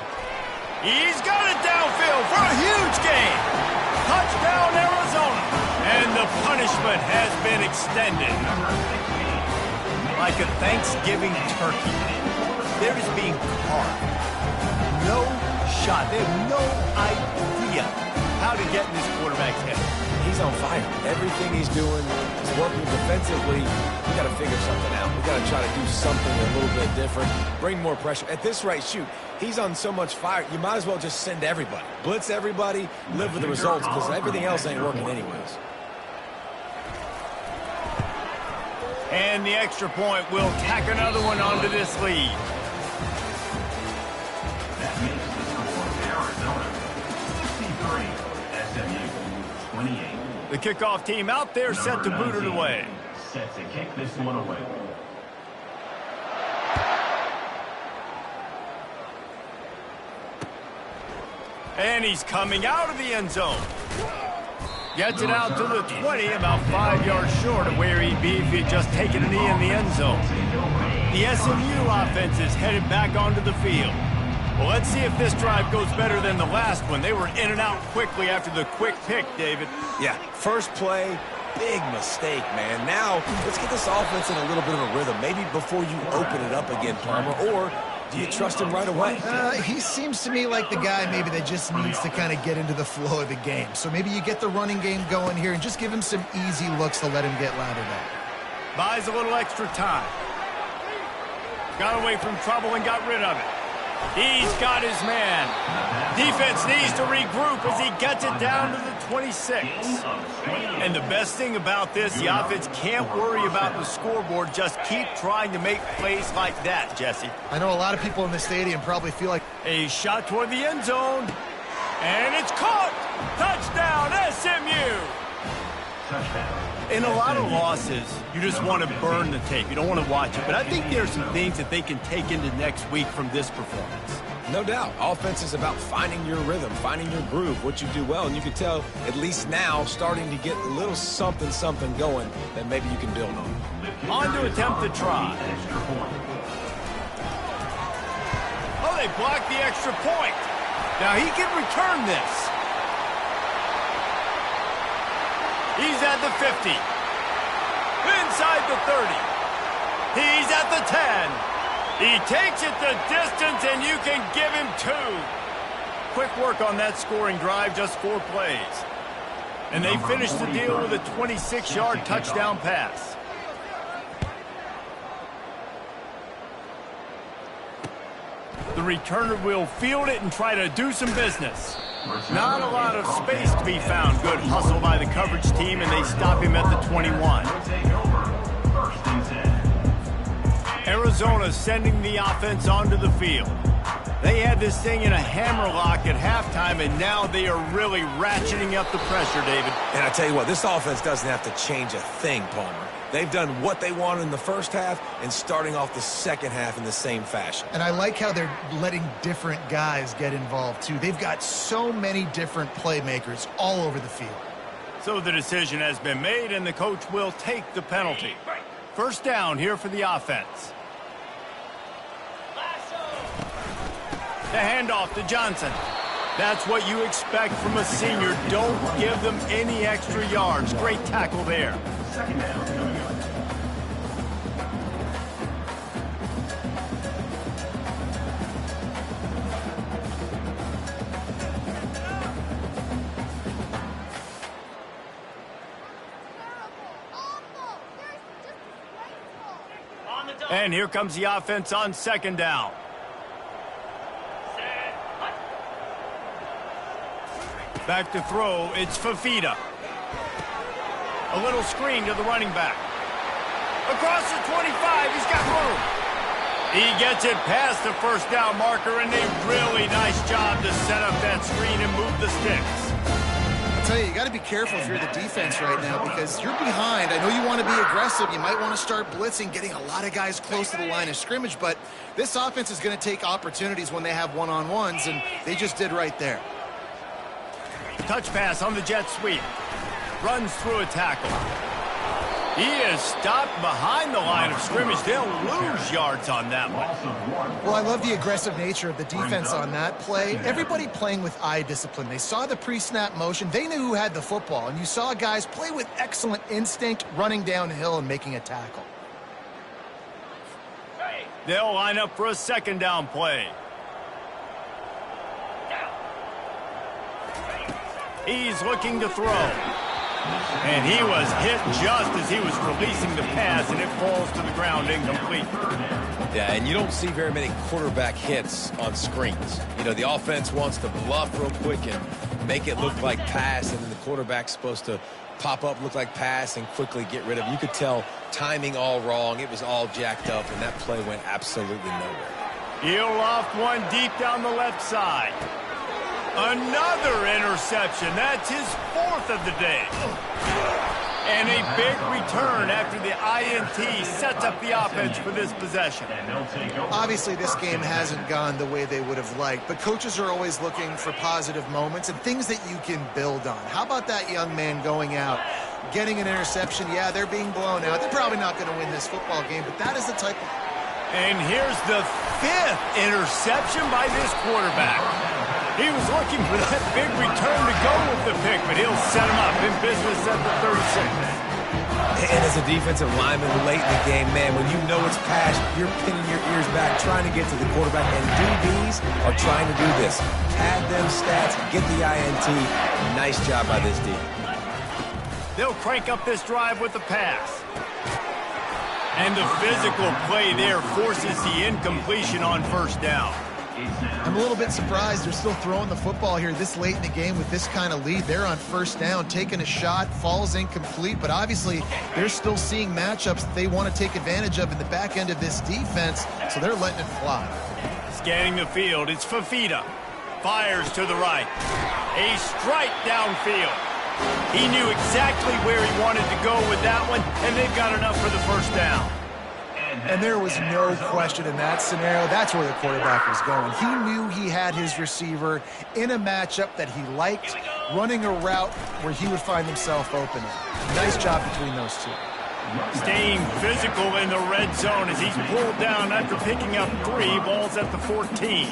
He's got it downfield for a huge gain. Touchdown, Arizona. And the punishment has been extended. Like a Thanksgiving turkey. They're just being carved. No shot. They have no idea how to get in this quarterback's head. He's on fire. Everything he's doing is working defensively. We got to figure something out. We got to try to do something a little bit different. Bring more pressure. At this rate, shoot, he's on so much fire, you might as well just send everybody. Blitz everybody, live with the results, because everything else ain't working anyways. And the extra point will tack another one onto this lead. kickoff team out there set to boot it away. Set to kick this one away. And he's coming out of the end zone. Gets it out to the 20, about 5 yards short of where he'd be if he had just taken a knee in the end zone. The SMU offense is headed back onto the field. Well, let's see if this drive goes better than the last one. They were in and out quickly after the quick pick, David. Yeah, first play, big mistake, man. Now, let's get this offense in a little bit of a rhythm. Maybe before you open it up again, Palmer, or do you trust him right away? He seems to me like the guy maybe that just needs to kind of get into the flow of the game. So maybe you get the running game going here and just give him some easy looks to let him get lathered up. Buys a little extra time. Got away from trouble and got rid of it. He's got his man. Defense needs to regroup as he gets it down to the 26. And the best thing about this, the offense can't worry about the scoreboard. Just keep trying to make plays like that, Jesse. I know a lot of people in the stadium probably feel like... A shot toward the end zone. And it's caught. Touchdown, SMU. In a lot of losses, you just want to burn the tape. You don't want to watch it. But I think there are some things that they can take into next week from this performance. No doubt. Offense is about finding your rhythm, finding your groove, what you do well. And you can tell, at least now, starting to get a little something going that maybe you can build on. On to attempt the try. Oh, they blocked the extra point. Now he can return this. He's at the 50. Inside the 30. He's at the 10. He takes it the distance, and you can give him 2. Quick work on that scoring drive, just 4 plays. And they finish the deal with a 26-yard touchdown pass. The returner will field it and try to do some business. Not a lot of space to be found. Good hustle by the coverage team, and they stop him at the 21. Arizona sending the offense onto the field. They had this thing in a hammerlock at halftime, and now they are really ratcheting up the pressure, David. And I tell you what, this offense doesn't have to change a thing, Palmer. They've done what they wanted in the first half and starting off the second half in the same fashion. And I like how they're letting different guys get involved, too. They've got so many different playmakers all over the field. So the decision has been made, and the coach will take the penalty. First down here for the offense. The handoff to Johnson. That's what you expect from a senior. Don't give them any extra yards. Great tackle there. Second down coming up. And here comes the offense on second down. Back to throw, it's Fafita. A little screen to the running back. Across the 25, he's got room. He gets it past the first down marker, and a really nice job to set up that screen and move the sticks. I'll tell you got to be careful if you're the defense right now because you're behind. I know you want to be aggressive. You might want to start blitzing, getting a lot of guys close to the line of scrimmage, but this offense is going to take opportunities when they have one-on-ones, and they just did right there. Touch pass on the jet sweep. Runs through a tackle. He is stopped behind the line of scrimmage. They'll lose yards on that one. Well, I love the aggressive nature of the defense on that play. Everybody playing with eye discipline. They saw the pre-snap motion. They knew who had the football. And you saw guys play with excellent instinct, running downhill and making a tackle. They'll line up for a second down play. He's looking to throw. And he was hit just as he was releasing the pass, and it falls to the ground incomplete. Yeah, and you don't see very many quarterback hits on screens. You know, the offense wants to bluff real quick and make it look like pass, and then the quarterback's supposed to pop up, look like pass, and quickly get rid of it. You could tell timing all wrong. It was all jacked up, and that play went absolutely nowhere. He'll loft one deep down the left side. Another interception. That's his 4th of the day. And a big return after the INT sets up the offense for this possession. Obviously, this game hasn't gone the way they would have liked, but coaches are always looking for positive moments and things that you can build on. How about that young man going out, getting an interception? Yeah, they're being blown out. They're probably not going to win this football game, but that is the type of... And here's the 5th interception by this quarterback. He was looking for that big return to go with the pick, but he'll set him up in business at the 36. And as a defensive lineman late in the game, man, when you know it's pass, you're pinning your ears back, trying to get to the quarterback, and DBs are trying to do this. Pad them stats, get the INT. Nice job by this D. They'll crank up this drive with the pass. And the physical play there forces the incompletion on first down. I'm a little bit surprised they're still throwing the football here this late in the game with this kind of lead. They're on first down, taking a shot, falls incomplete, but obviously they're still seeing matchups that they want to take advantage of in the back end of this defense, so they're letting it fly. Scanning the field, it's Fafita. Fires to the right. A strike downfield. He knew exactly where he wanted to go with that one, and they've got enough for the first down. And there was no question in that scenario. That's where the quarterback was going. He knew he had his receiver in a matchup that he liked, running a route where he would find himself open. Nice job between those two. Staying physical in the red zone as he's pulled down after picking up 3 balls at the 14.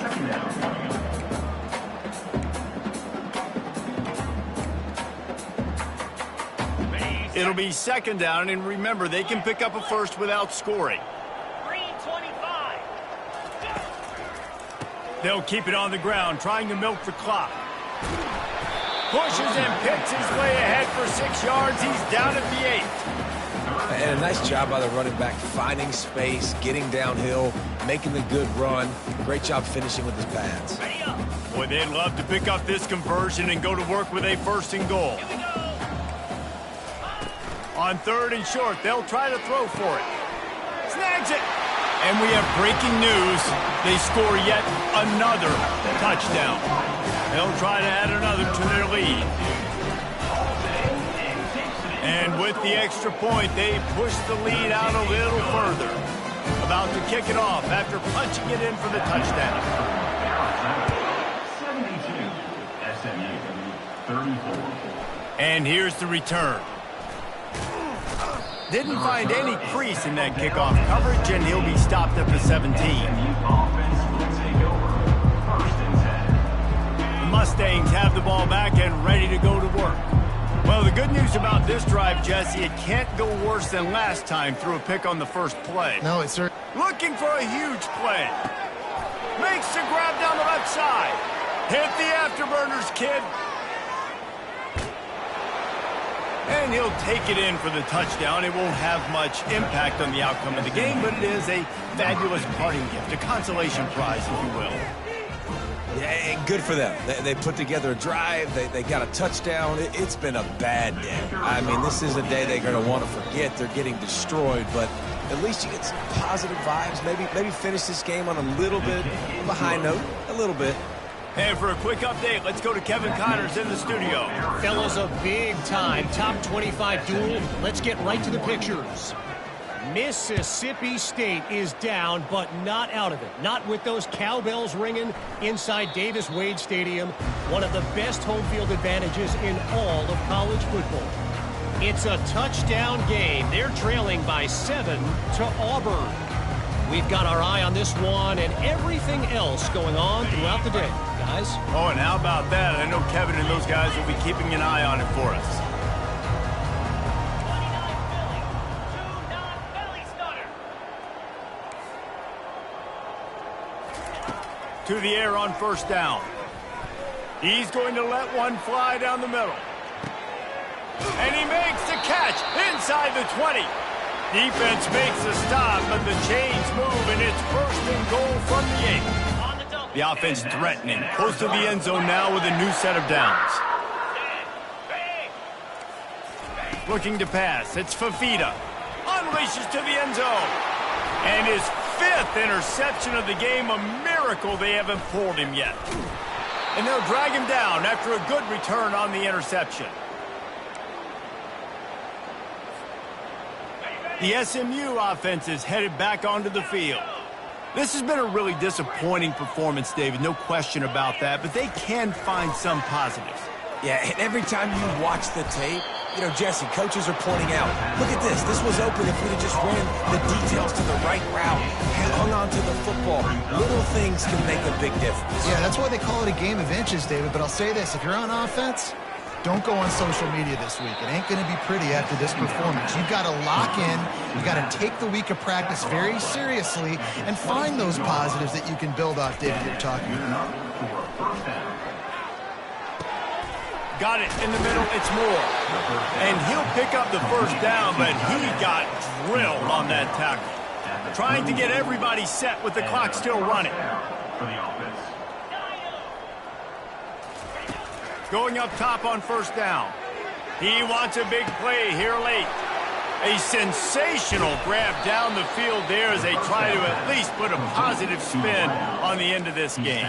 It'll be second down, and remember, they can pick up a first without scoring. They'll keep it on the ground, trying to milk the clock. Pushes and picks his way ahead for 6 yards. He's down at the 8. And a nice job by the running back, finding space, getting downhill, making the good run. Great job finishing with his pads. Boy, they'd love to pick up this conversion and go to work with a 1st and goal. On 3rd and short, they'll try to throw for it. Snags it. And we have breaking news. They score yet another touchdown. They'll try to add another to their lead. And with the extra point, they push the lead out a little further. About to kick it off after punching it in for the touchdown. 72, SMU, 34. And here's the return. Didn't find any crease in that kickoff coverage, and he'll be stopped at the 17. The Mustangs have the ball back and ready to go to work. Well, the good news about this drive, Jesse, it can't go worse than last time through a pick on the first play. No, it's certainly... Looking for a huge play. Makes the grab down the left side. Hit the afterburners, kid. And he'll take it in for the touchdown. It won't have much impact on the outcome of the game, but it is a fabulous parting gift, a consolation prize, if you will. Yeah, and good for them. They put together a drive. They got a touchdown. It's been a bad day. I mean, this is a day they're going to want to forget. They're getting destroyed, but at least you get some positive vibes. Maybe finish this game on a little bit of a high note, a little bit. And for a quick update, let's go to Kevin Connors in the studio. Fellas, a big-time top 25 duel. Let's get right to the pictures. Mississippi State is down, but not out of it. Not with those cowbells ringing inside Davis-Wade Stadium, one of the best home field advantages in all of college football. It's a touchdown game. They're trailing by 7 to Auburn. We've got our eye on this one and everything else going on throughout the day, guys. Oh, and how about that? I know Kevin and those guys will be keeping an eye on it for us. To the air on first down. He's going to let one fly down the middle. And he makes the catch inside the 20. Defense makes a stop, but the chains move, and it's 1st and goal from the 8. The offense threatening. Close to the end zone now with a new set of downs. Looking to pass. It's Fafita. Unleashes to the end zone. And his 5th interception of the game. A miracle they haven't pulled him yet. And they'll drag him down after a good return on the interception. The SMU offense is headed back onto the field. This has been a really disappointing performance, David, no question about that, but they can find some positives. Yeah, and every time you watch the tape, you know, Jesse, coaches are pointing out, look at this. This was open if we'd have just ran the details to the right route, hung on to the football. Little things can make a big difference. Yeah, that's why they call it a game of inches, David. But I'll say this, if you're on offense, don't go on social media this week. It ain't going to be pretty after this performance. You've got to lock in. You've got to take the week of practice very seriously and find those positives that you can build off, David, you're talking about. Got it in the middle, it's Moore. And he'll pick up the first down, but he got drilled on that tackle. Trying to get everybody set with the clock still running. Going up top on first down. He wants a big play here late. A sensational grab down the field there as they try to at least put a positive spin on the end of this game.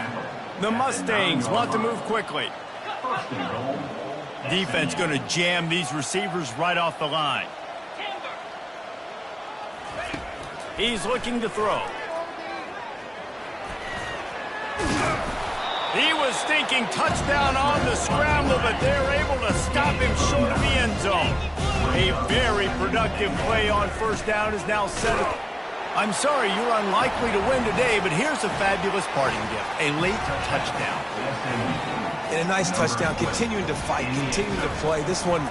The Mustangs want to move quickly. Defense going to jam these receivers right off the line. He's looking to throw. He was thinking touchdown on the scramble, but they're able to stop him short of the end zone. A very productive play on first down is now set. I'm sorry, you're unlikely to win today, but here's a fabulous parting gift. A late touchdown. And a nice touchdown, continuing to fight, continuing to play. This one...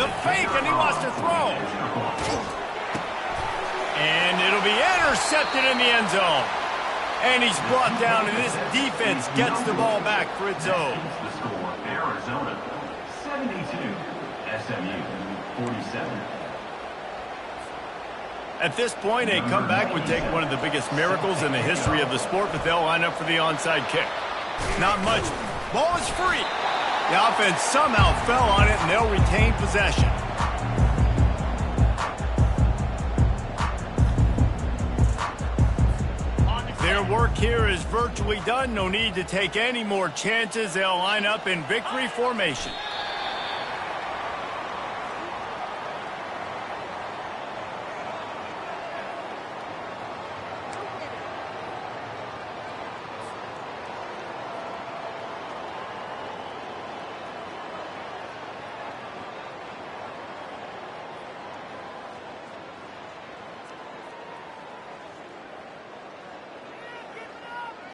The fake, and he wants to throw. And it'll be intercepted in the end zone. And he's brought down, and this defense gets the ball back for its own. The score, Arizona 72, SMU 47. At this point, a comeback would take one of the biggest miracles in the history of the sport, but they'll line up for the onside kick. Not much. Ball is free. The offense somehow fell on it, and they'll retain possession. Their work here is virtually done. No need to take any more chances. They'll line up in victory formation.